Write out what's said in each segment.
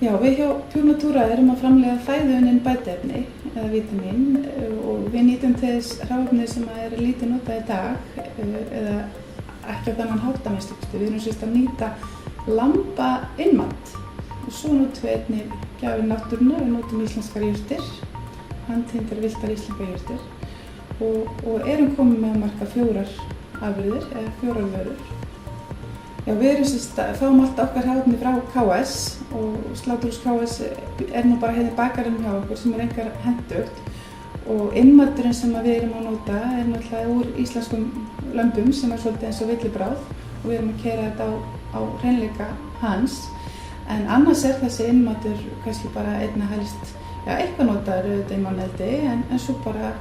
Já, við hjá Pure Natura erum að framleiða fæðuunnin bætiefni eða vítamín og við nýtum þess hráefni sem er lítið notað í dag eða ekki á þennan hátt að minnsta kosti. Við erum sérst að nýta lamba innmat og svo notum við einnig gjafir náttúrunnar, við notum íslenskar jurtir, handtengdar villtar íslenskar jurtir og erum komið með að marka 4 afurðir eða 4 vörur. Já, við erum fáum alltaf okkar hráefni frá KS og Sláturhús KS er nú bara heiði bakarinn hjá okkur sem er engar hentugt og innmaturinn sem við erum að nota er náttúrulega úr íslenskum lömbum sem er svolítið eins og villibráð og við erum að keyra þetta á hreinleika hans en annars er þessi innmatur kannski bara einna helst, já, eitthvað notaður auðvitað í manneldi en svo bara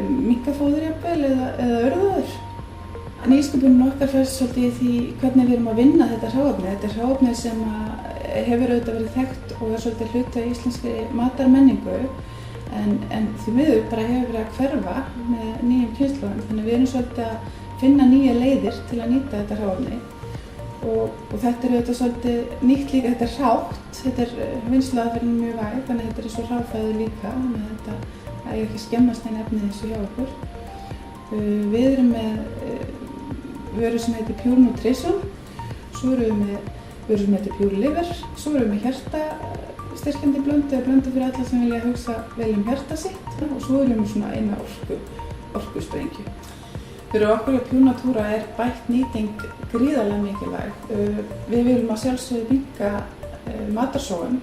minkafóður jafnvel eða urðaður. Nýsköpunin okkar felst svolítið í því hvernig við erum að vinna þetta hráefni. Þetta er hráefni sem hefur auðvitað verið þekkt og er svolítið hluti af íslenskri matarmenningu en því miður bara hefur verið að hverfa með nýjum kynslóðum. Þannig við erum svolítið að finna nýja leiðir til að nýta þetta hráefni og þetta er auðvitað svolítið nýtt líka, þetta er hrátt, þetta er vinnsluaðferðin mjög væg, þannig að þetta er svo hráfæður líka, þannig að þetta er ekki skemmast einn efni þessu hjá okkur. Við erum með vöru sem heitir Pure Nutrition, svo erum við með vöru sem heitir Pure Liver, svo erum við með hjartastyrkjandi blöndu eða blöndu fyrir alla sem vilja hugsa vel hjarta sitt og svo erum við svona eina orkusprengju. Fyrir okkur hjá Pure Natura er bætt nýting gríðarlega mikilvæg. Við viljum að sjálfsögðu minnka matarsóun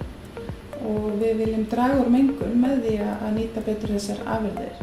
og við viljum draga úr mengun með því að nýta betur þessar afurðir.